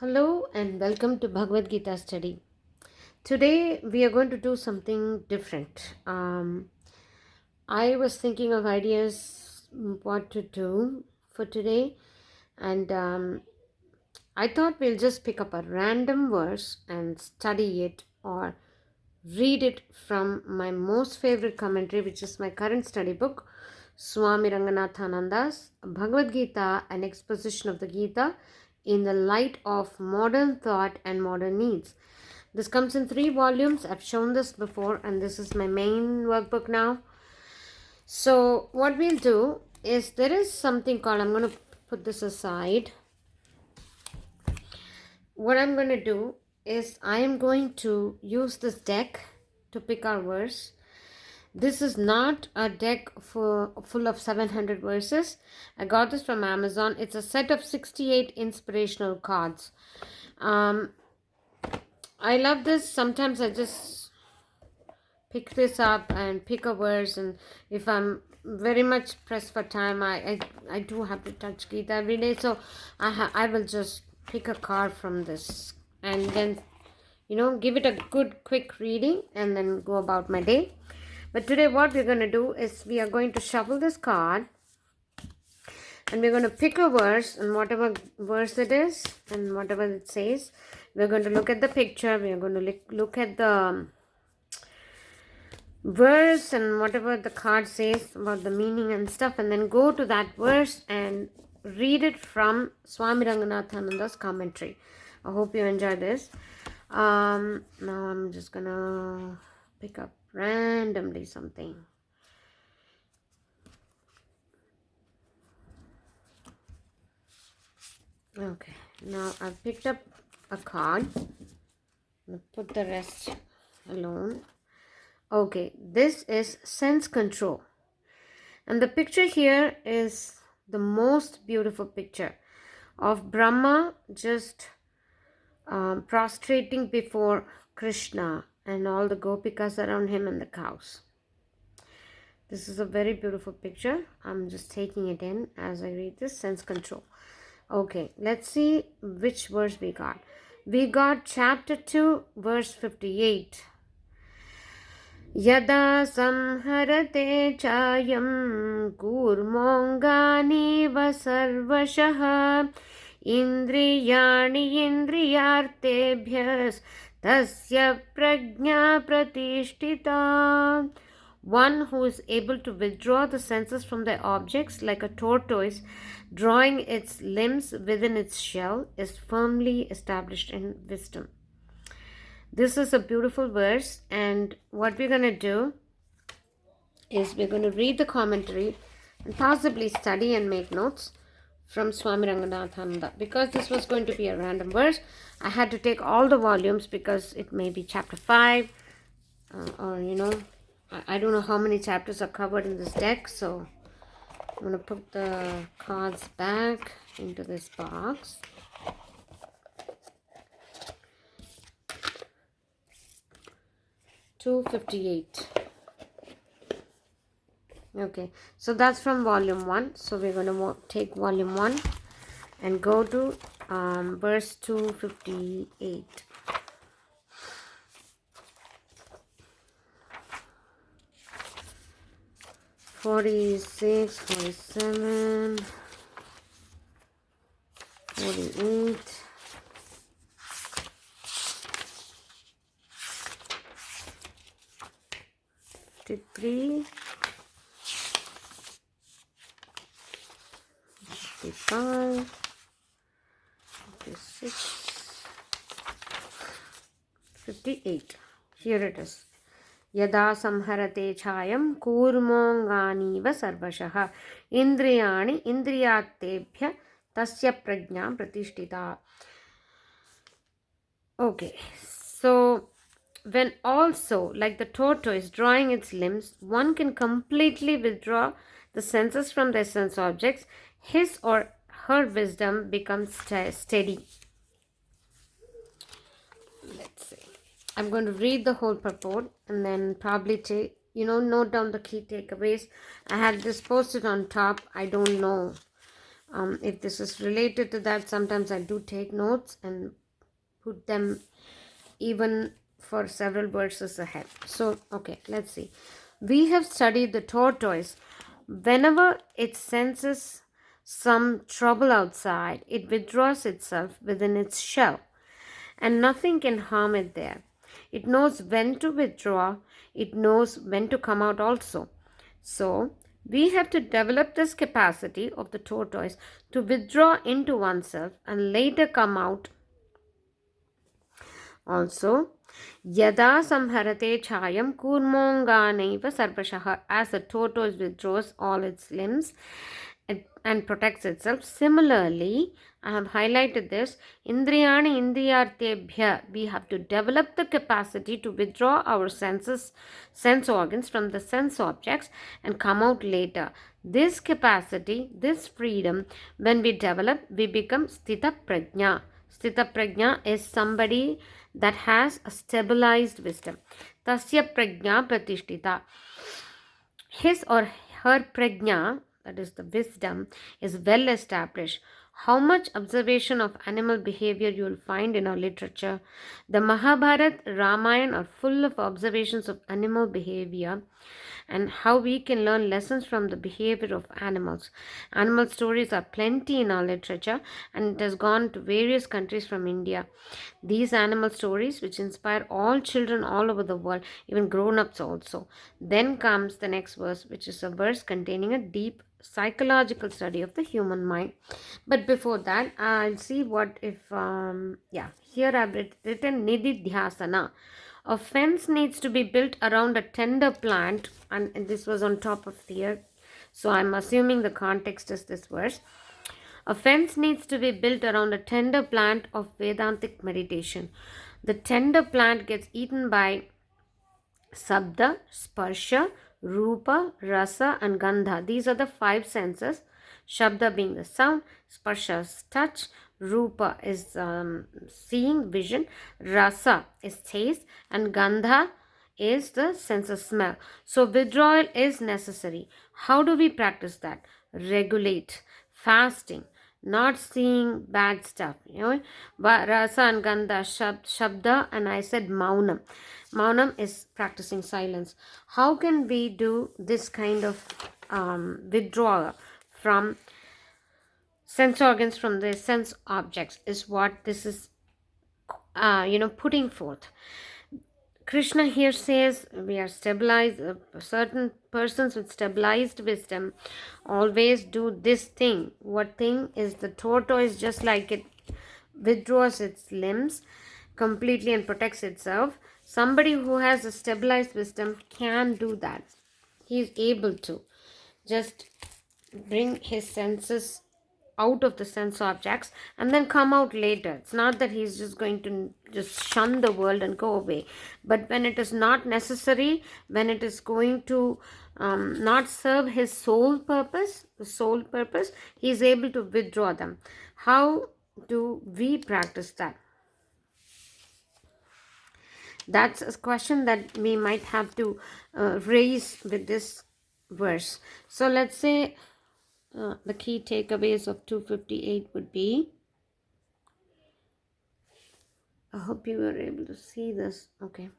Hello and welcome to Gita Study. Today we are going to do something different. I was thinking of ideas what to do for today, and I thought we'll just pick up a random verse and study it or read it from my most favorite commentary, which is my current study book, Swami Ranganathananda's Bhagavad Gita, an exposition of the Gita in the light of modern thought and modern needs. This comes in 3 volumes. I've shown this before, and this is my main workbook now. So, what we'll do is there is something called, I'm going to put this aside. What I'm going to do is I am going to use this deck to pick our verse. This is not a deck full of 700 verses. I got this from Amazon. It's a set of 68 inspirational cards. I love this. Sometimes I just pick this up and pick a verse, and if I'm very much pressed for time, I do have to touch Gita every day, so I will just pick a card from this and then give it a good quick reading and then go about my day. But today what we're going to do is we are going to shuffle this card and we're going to pick a verse, and whatever verse it is and whatever it says, we're going to look at the picture, we are going to look at the verse and whatever the card says about the meaning and stuff, and then go to that verse and read it from Swami Ranganathananda's commentary. I hope you enjoy this. Now I'm just gonna pick up randomly something. Okay, now I've picked up a card. I'll put the rest alone. Okay, this is sense control. And the picture here is the most beautiful picture of Brahma just prostrating before Krishna and all the gopikas around him and the cows. This is a very beautiful picture. I'm just taking it in as I read this, sense control. Okay, let's see which verse we got. We got chapter 2, verse 58. Yada samharate chayam kurmonganiva sarvashah indriyani indriyartebhyas tasya prajna pratishtita. One who is able to withdraw the senses from their objects like a tortoise drawing its limbs within its shell is firmly established in wisdom. This is a beautiful verse, and what we're going to do is we're going to read the commentary and possibly study and make notes from Swami Ranganathananda. Because this was going to be a random verse, I had to take all the volumes because it may be chapter 5 or I don't know how many chapters are covered in this deck. So I'm going to put the cards back into this box. $258. Okay, so that's from volume 1. So we're going to take volume 1 and go to verse 258. $46, $47, $48. $53, $55, $56, $58. Here it is. Yada samharate chayam kurmonganiva sarvashah indriyani indriyatebhya tasya prajna pratishtita. Okay, so when also, like the tortoise drawing its limbs, one can completely withdraw the senses from their sense objects, his or her wisdom becomes steady. Let's see. I'm going to read the whole purport and then probably note down the key takeaways. I had this posted on top. I don't know If this is related to that, sometimes I do take notes and put them even for several verses ahead. So, okay, let's see. We have studied the tortoise. Whenever it senses some trouble outside, it withdraws itself within its shell, and nothing can harm it there. It knows when to withdraw, it knows when to come out also. So, we have to develop this capacity of the tortoise to withdraw into oneself and later come out also. Yada samharate chayam kurmonganaiva sarvashaha, as a tortoise withdraws all its limbs and protects itself. Similarly, I have highlighted this. Indriyani indriyartebhya. We have to develop the capacity to withdraw our sense organs from the sense objects and come out later. This capacity, this freedom, when we develop, we become sthita prajna. Sthita prajna is somebody that has a stabilized wisdom. Tasya prajna pratishtita. His or her prajna, that is the wisdom, is well established. How much observation of animal behavior you will find in our literature. The Mahabharata, Ramayana are full of observations of animal behavior and how we can learn lessons from the behavior of animals. Animal stories are plenty in our literature, and it has gone to various countries from India. These animal stories, which inspire all children all over the world, even grown ups also. Then comes the next verse, which is a verse containing a deep psychological study of the human mind. But before that, I'll see what if, here I've written Nididhyasana. A fence needs to be built around a tender plant, and this was on top of here. So I'm assuming the context is this verse. A fence needs to be built around a tender plant of Vedantic meditation. The tender plant gets eaten by Sabda, Sparsha, Rupa, Rasa, and Gandha. These are the five senses. Shabda being the sound, Sparsha is touch, Rupa is seeing, vision, Rasa is taste, and Gandha is the sense of smell. So withdrawal is necessary. How do we practice that? Regulate, fasting, not seeing bad stuff. Rasa and Gandha, Shabda, and I said Maunam. Maunam is practicing silence. How can we do this kind of withdrawal from sense organs from the sense objects is what this is putting forth. Krishna here says we are stabilized. Certain persons with stabilized wisdom always do this thing. What thing is the tortoise, just like it withdraws its limbs completely and protects itself. Somebody who has a stabilized wisdom can do that. He is able to just bring his senses out of the sense objects and then come out later. It's not that he's just going to just shun the world and go away, but when it is not necessary, when it is going to not serve his the soul purpose, he is able to withdraw them. How do we practice that? That's a question that we might have to raise with this verse. So let's say the key takeaways of 258 would be, I hope you were able to see this. Okay.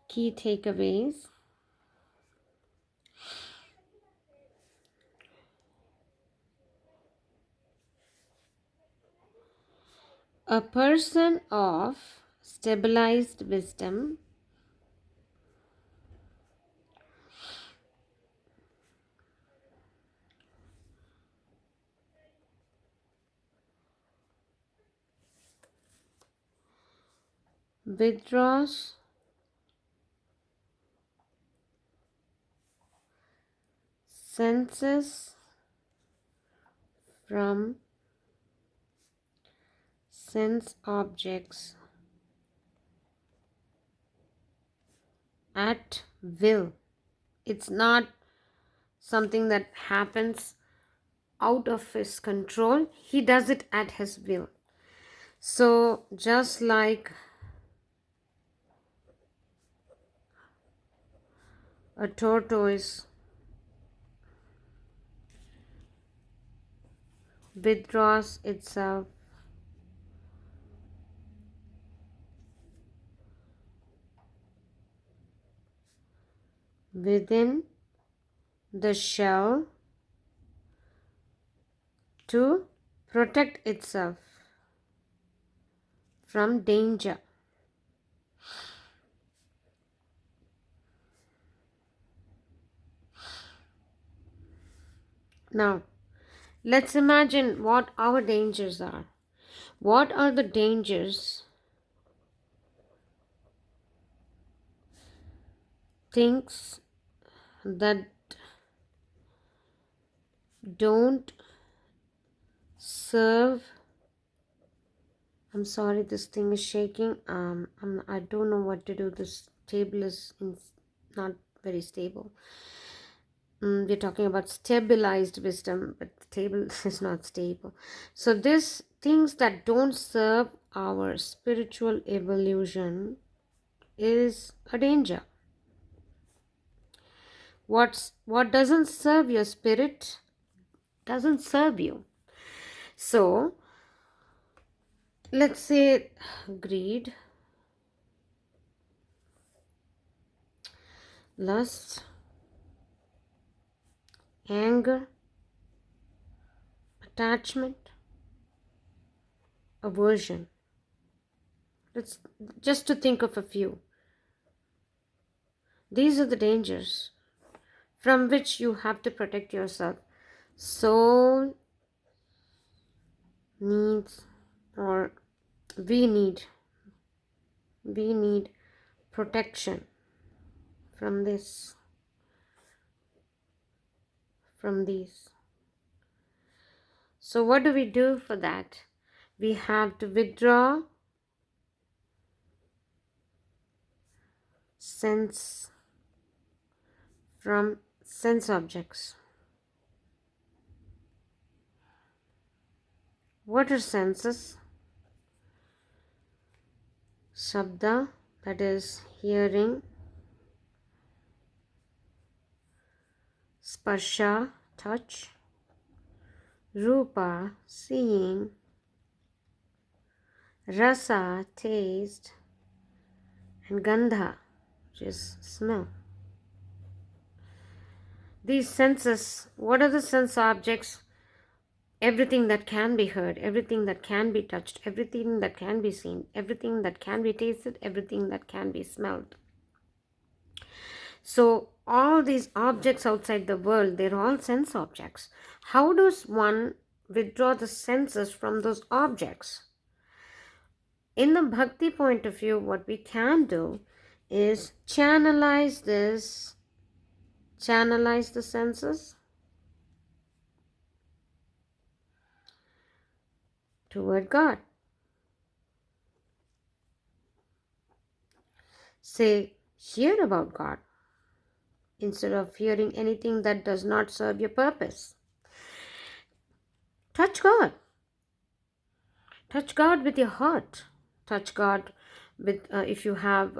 Key takeaways. A person of stabilized wisdom withdraws senses from sense objects at will. It's not something that happens out of his control. He does it at his will. So just like a tortoise withdraws itself within the shell to protect itself from danger. Now, let's imagine what our dangers are. What are the dangers? Things that don't serve. I'm sorry, this thing is shaking. I don't know what to do. This table is not very stable. We're talking about stabilized wisdom, but the table is not stable. So these things that don't serve our spiritual evolution is a danger. What doesn't serve your spirit doesn't serve you. So let's say greed, lust, anger, attachment, aversion. Let's just to think of a few. These are the dangers from which you have to protect yourself. Soul needs, or we need protection from this, from these. So what do we do for that? We have to withdraw sense from sense objects. What are senses? Shabda, that is hearing, sparsha, touch, rupa, seeing, rasa, taste, and gandha, which is smell. These senses, what are the sense objects? Everything that can be heard, everything that can be touched, everything that can be seen, everything that can be tasted, everything that can be smelled. So all these objects outside the world, they're all sense objects. How does one withdraw the senses from those objects? In the bhakti point of view, what we can do is channelize the senses toward God. Say, hear about God instead of hearing anything that does not serve your purpose. Touch God. Touch God with your heart. Touch God with, if you have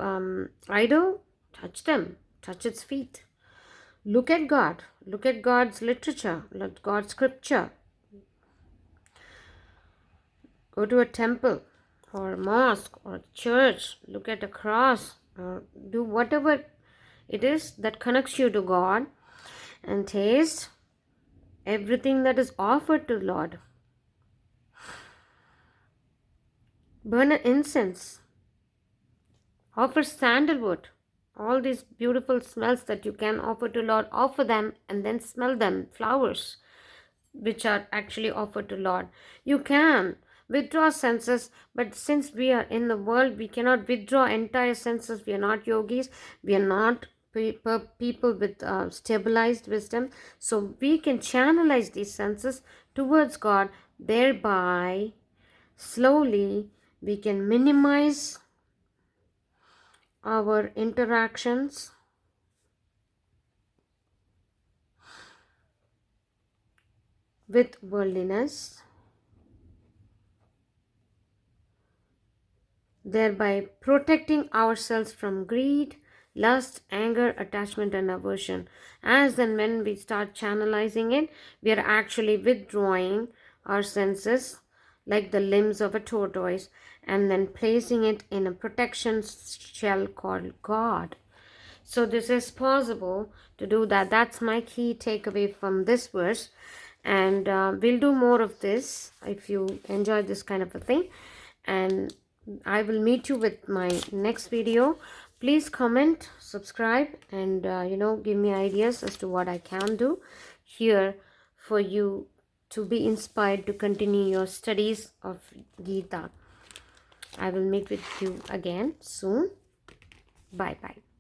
idol, touch them. Touch its feet. Look at God. Look at God's literature. Look at God's scripture. Go to a temple or a mosque or a church. Look at a cross. Or do whatever it is that connects you to God, and taste everything that is offered to Lord. Burn an incense. Offer sandalwood. All these beautiful smells that you can offer to Lord, offer them and then smell them. Flowers, which are actually offered to Lord. You can withdraw senses, but since we are in the world, we cannot withdraw entire senses. We are not yogis. We are not people with stabilized wisdom. So we can channelize these senses towards God. Thereby, slowly, we can minimize our interactions with worldliness, thereby protecting ourselves from greed, lust, anger, attachment, and aversion. As and when we start channelizing it, we are actually withdrawing our senses like the limbs of a tortoise and then placing it in a protection shell called God. So this is possible to do that. That's my key takeaway from this verse. And we'll do more of this if you enjoy this kind of a thing. And I will meet you with my next video. Please comment, subscribe, and give me ideas as to what I can do here for you to be inspired to continue your studies of Gita. I will meet with you again soon. Bye bye.